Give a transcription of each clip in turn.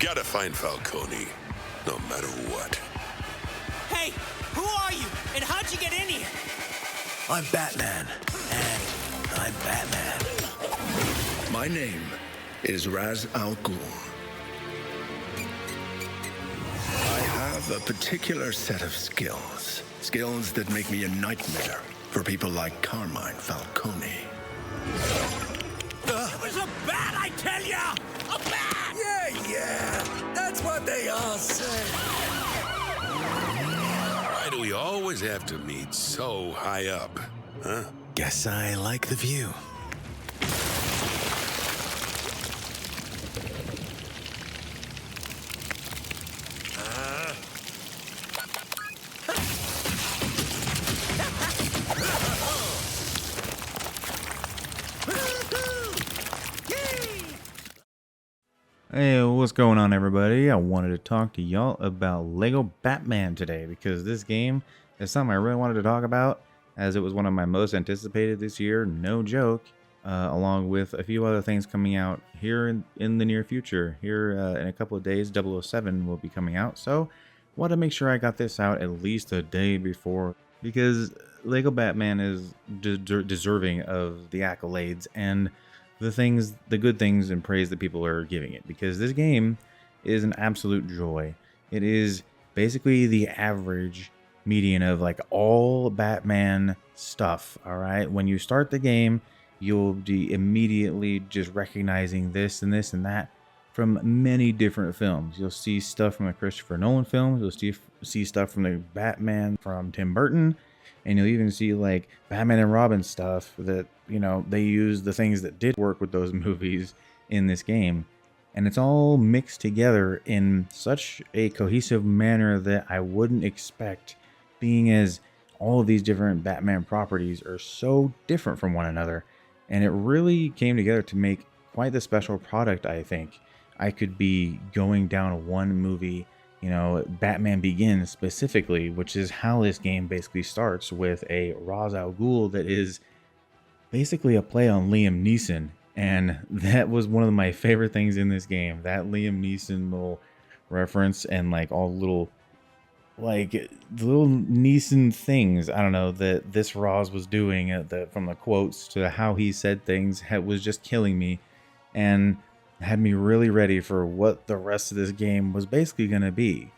gotta find Falcone, no matter what. Hey, who are you? And how'd you get in here? I'm Batman, and I'm Batman. My name is Ra's al Ghul. I have a particular set of skills. Skills that make me a nightmare for people like Carmine Falcone. It was a bat, I tell ya! A bat! Yeah, that's what they all say. Why do we always have to meet so high up, huh? Guess I like the view. Hey, what's going on, everybody? I wanted to talk to y'all about Lego Batman today because this game is something I really wanted to talk about, as it was one of my most anticipated this year, no joke, along with a few other things coming out here in the near future. Here in a couple of days, 007 will be coming out, so I wanted to make sure I got this out at least a day before, because Lego Batman is deserving of the accolades and the good things and praise that people are giving it, because this game is an absolute joy. It is basically the average median of like all Batman stuff. All right, when you start the game, you'll be immediately just recognizing this and this and that from many different films. You'll see stuff from the Christopher Nolan films. You'll see stuff from the Batman from Tim Burton. And you'll even see like Batman and Robin stuff that, you know, they use the things that did work with those movies in this game. And it's all mixed together in such a cohesive manner that I wouldn't expect, being as all of these different Batman properties are so different from one another. And it really came together to make quite the special product, I think. I could be going down one movie, you know, Batman Begins specifically, which is how this game basically starts with a Ra's al Ghul that is basically a play on Liam Neeson. And that was one of my favorite things in this game, that Liam Neeson little reference and like all little, like the little Neeson things, I don't know, that this Ra's was doing, from the quotes to how he said things, was just killing me. And had me really ready for what the rest of this game was basically going to be.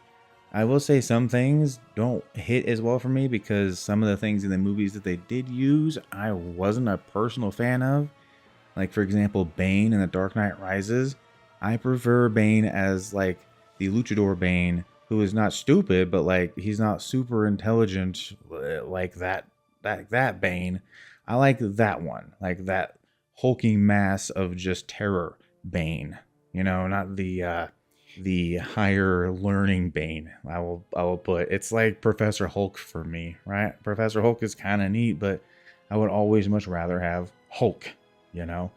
I will say some things don't hit as well for me because some of the things in the movies that they did use, I wasn't a personal fan of. Like, for example, Bane in The Dark Knight Rises. I prefer Bane as like the luchador Bane, who is not stupid, but like he's not super intelligent like that Bane. I like that one, like that hulking mass of just terror Bane, you know, not the higher learning Bane. I will put, it's like Professor Hulk for me, right? Professor Hulk is kind of neat, but I would always much rather have Hulk, you know.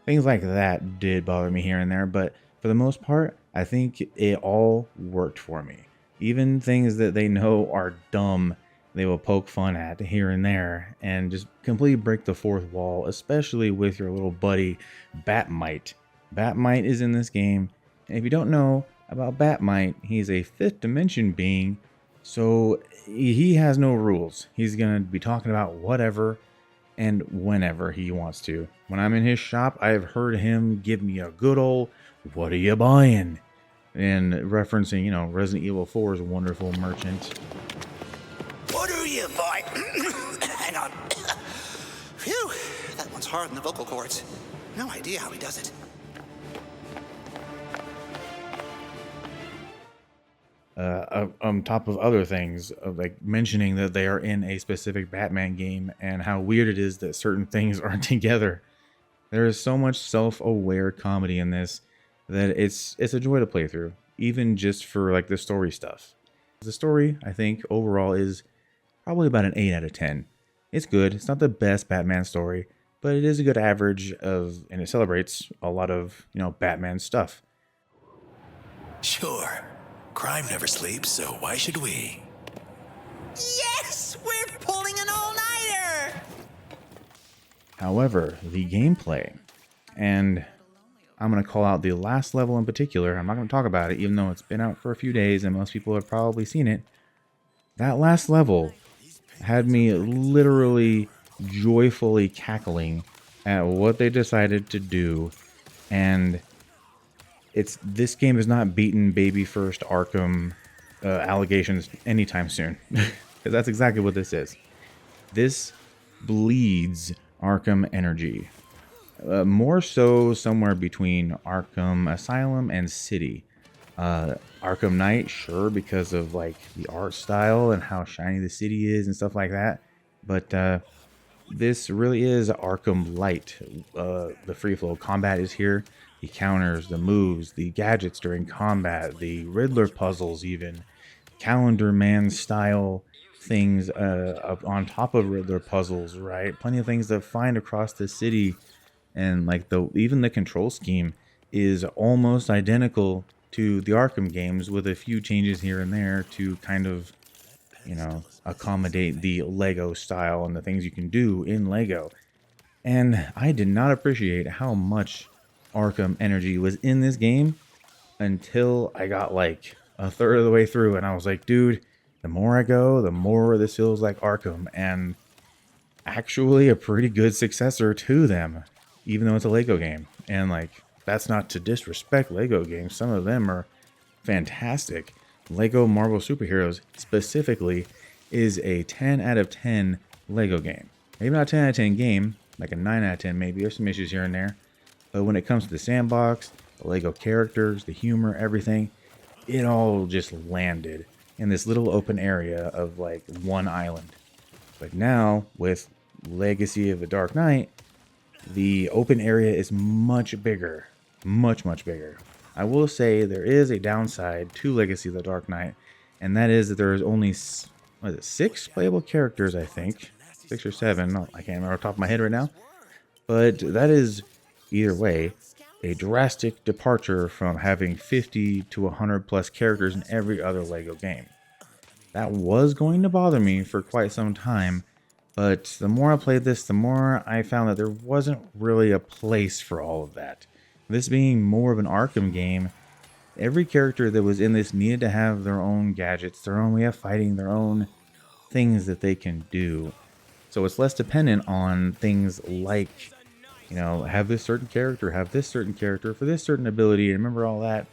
Things like that did bother me here and there, but for the most part, I think it all worked for me. Even things that they know are dumb, they will poke fun at here and there and just completely break the fourth wall, especially with your little buddy Batmite. Batmite is in this game, and if you don't know about Batmite, he's a fifth dimension being, so he has no rules. He's going to be talking about whatever and whenever he wants to. When I'm in his shop, I've heard him give me a good old, "What are you buying?" and referencing, you know, Resident Evil 4's wonderful merchant. What are you buying? Hang on. Phew, that one's hard in the vocal cords. No idea how he does it. On top of other things, of like mentioning that they are in a specific Batman game and how weird it is that certain things aren't together. There is so much self-aware comedy in this that it's a joy to play through, even just for like the story stuff. The story, I think, overall is probably about an 8 out of 10. It's good. It's not the best Batman story, but it is a good average of, and it celebrates a lot of, you know, Batman stuff. Sure. Crime never sleeps, so why should we? Yes! We're pulling an all-nighter! However, the gameplay, and I'm going to call out the last level in particular. I'm not going to talk about it, even though it's been out for a few days and most people have probably seen it. That last level had me literally joyfully cackling at what they decided to do. And this game is not beaten baby first Arkham allegations anytime soon. Because that's exactly what this is. This bleeds Arkham energy. More so somewhere between Arkham Asylum and City. Arkham Knight, sure, because of like the art style and how shiny the city is and stuff like that. But this really is Arkham Light. The free flow combat is here. The counters, the moves, the gadgets during combat, the Riddler puzzles, even Calendar Man style things up on top of Riddler puzzles, right? Plenty of things to find across the city, and like even the control scheme is almost identical to the Arkham games, with a few changes here and there to kind of, you know, accommodate the Lego style and the things you can do in Lego. And I did not appreciate how much Arkham energy was in this game until I got like a third of the way through, and I was like, dude, the more I go, the more this feels like Arkham, and actually a pretty good successor to them, even though it's a Lego game. And like, that's not to disrespect Lego games. Some of them are fantastic. Lego Marvel Superheroes specifically is a 10 out of 10 Lego game. Maybe not a 10 out of 10 game, like a 9 out of 10 maybe. There's some issues here and there. But when it comes to the sandbox, the Lego characters, the humor, everything, it all just landed in this little open area of like one island. But now with Legacy of the Dark Knight, the open area is much bigger. Much bigger. I will say there is a downside to Legacy of the Dark Knight, and that is that there is only 6 playable characters, I think. 6 or 7. I can't remember off the top of my head right now. But that is, either way, a drastic departure from having 50 to 100 plus characters in every other Lego game. That was going to bother me for quite some time, but the more I played this, the more I found that there wasn't really a place for all of that. This being more of an Arkham game, every character that was in this needed to have their own gadgets, their own way of fighting, their own things that they can do. So it's less dependent on things like, you know, have this certain character for this certain ability, and remember all that.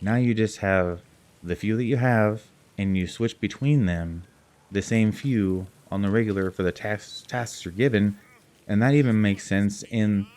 Now you just have the few that you have, and you switch between them, the same few on the regular for the tasks you're given. And that even makes sense in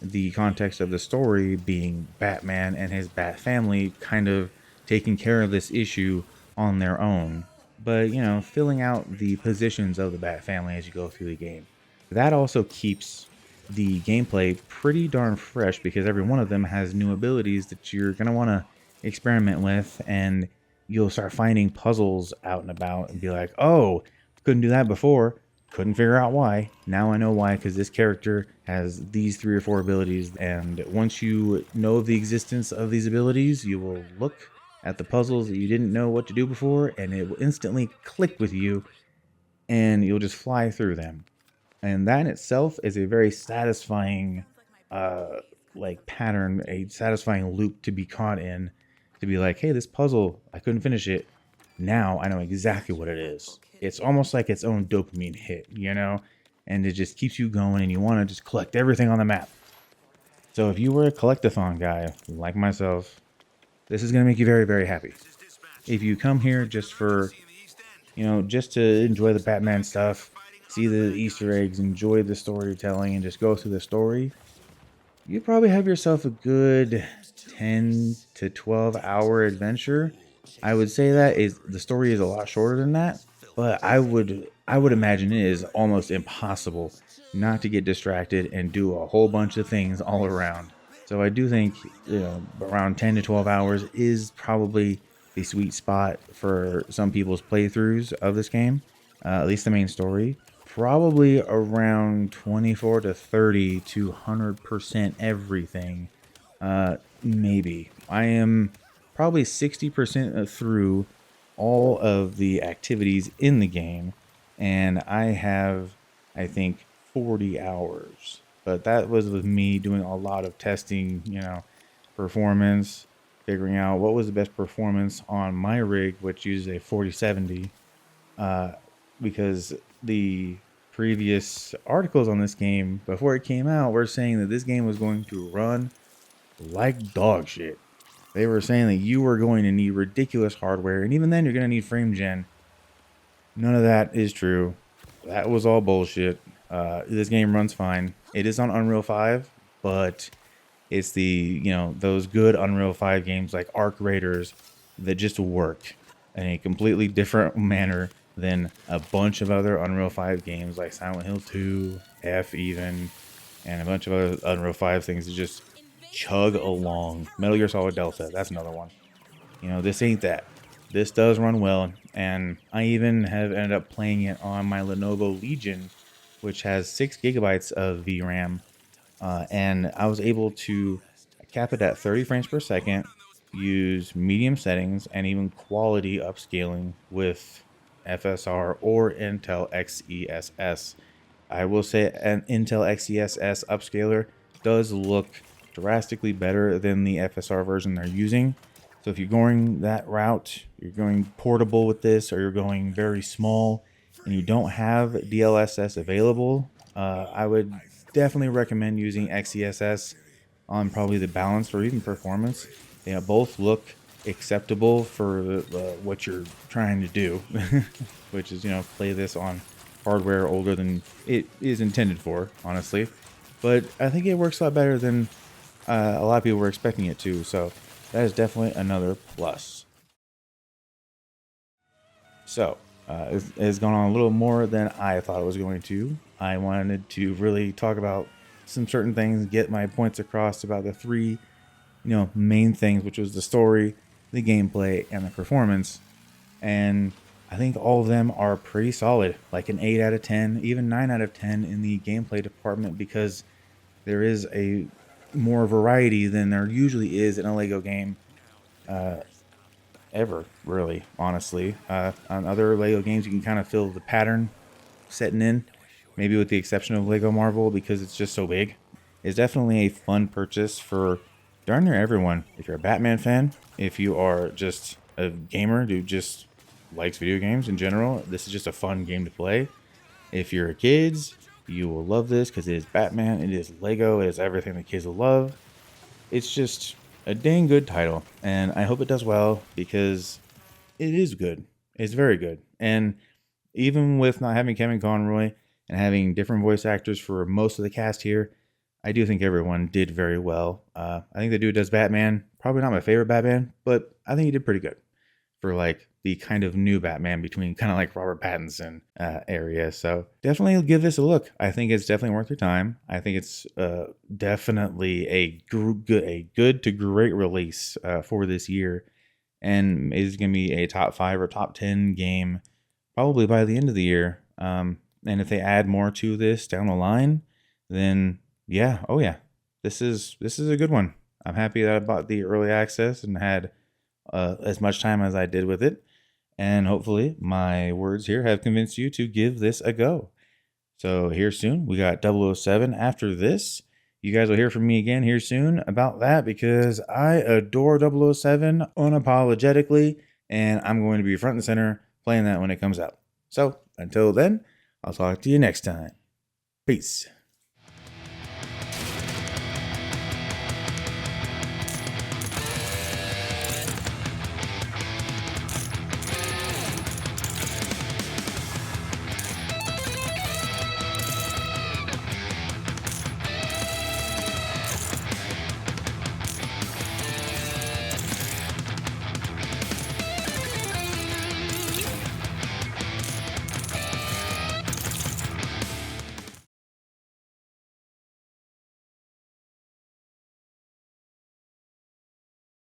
the context of the story being Batman and his Bat family kind of taking care of this issue on their own. But, you know, filling out the positions of the Bat family as you go through the game. That also keeps the gameplay pretty darn fresh, because every one of them has new abilities that you're going to want to experiment with, and you'll start finding puzzles out and about and be like, oh, couldn't do that before. Couldn't figure out why. Now I know why, because this character has these 3 or 4 abilities, and once you know the existence of these abilities, you will look at the puzzles that you didn't know what to do before, and it will instantly click with you, and you'll just fly through them. And that in itself is a very satisfying like pattern, a satisfying loop to be caught in, to be like, hey, this puzzle, I couldn't finish it. Now I know exactly what it is. It's almost like its own dopamine hit, you know? And it just keeps you going, and you want to just collect everything on the map. So if you were a collectathon guy, like myself, this is going to make you very, very happy. If you come here just for, you know, just to enjoy the Batman stuff, see the Easter eggs, enjoy the storytelling, and just go through the story, you probably have yourself a good 10 to 12 hour adventure. I would say that the story is a lot shorter than that, but I would imagine it is almost impossible not to get distracted and do a whole bunch of things all around. So I do think, you know, around 10 to 12 hours is probably the sweet spot for some people's playthroughs of this game, at least the main story. Probably around 24 to 30 to 100% everything, maybe. I am probably 60% through all of the activities in the game, and I have, I think, 40 hours. But that was with me doing a lot of testing, you know, performance, figuring out what was the best performance on my rig, which uses a 4070, because the previous articles on this game before it came out were saying that this game was going to run like dog shit. They were saying that you were going to need ridiculous hardware, and even then you're going to need frame gen. None of that is true. That was all bullshit. This game runs fine. It is on Unreal 5, but it's the, those good Unreal 5 games like Arc Raiders that just work in a completely different manner than a bunch of other Unreal 5 games like Silent Hill 2, F even, and a bunch of other Unreal 5 things that just chug along. Metal Gear Solid Delta, that's another one. This ain't that. This does run well, and I even have ended up playing it on my Lenovo Legion, which has 6 gigabytes of VRAM, and I was able to cap it at 30 frames per second, use medium settings, and even quality upscaling with FSR or Intel XeSS. I will say an Intel XeSS upscaler does look drastically better than the FSR version they're using. So if you're going that route, you're going portable with this, or you're going very small and you don't have DLSS available, I would definitely recommend using XeSS on probably the balance or even performance. They both look acceptable for what you're trying to do, which is, play this on hardware older than it is intended for, honestly. But I think it works a lot better than a lot of people were expecting it to, so that is definitely another plus. So, it has gone on a little more than I thought it was going to. I wanted to really talk about some certain things, get my points across about the 3, main things, which was the story, the gameplay, and the performance. And I think all of them are pretty solid, like an 8 out of 10, even 9 out of 10 in the gameplay department, because there is a more variety than there usually is in a Lego game ever, really, honestly. On other Lego games, you can kind of feel the pattern setting in, maybe with the exception of Lego Marvel, because it's just so big. It's definitely a fun purchase for darn near everyone. If you're a Batman fan, if you are just a gamer who just likes video games in general, this is just a fun game to play. If you're kids, you will love this because it is Batman, it is Lego, it is everything that kids will love. It's just a dang good title, and I hope it does well because it is good. It's very good. And even with not having Kevin Conroy and having different voice actors for most of the cast here, I do think everyone did very well. I think the dude does Batman, probably not my favorite Batman, but I think he did pretty good for like the kind of new Batman between kind of like Robert Pattinson area. So definitely give this a look. I think it's definitely worth your time. I think it's definitely a good to great release for this year, and is going to be a top 5 or top 10 game probably by the end of the year. And if they add more to this down the line, then yeah, oh yeah, this is a good one. I'm happy that I bought the early access and had as much time as I did with it. And hopefully my words here have convinced you to give this a go. So here soon, we got 007 after this. You guys will hear from me again here soon about that because I adore 007 unapologetically, and I'm going to be front and center playing that when it comes out. So until then, I'll talk to you next time. Peace.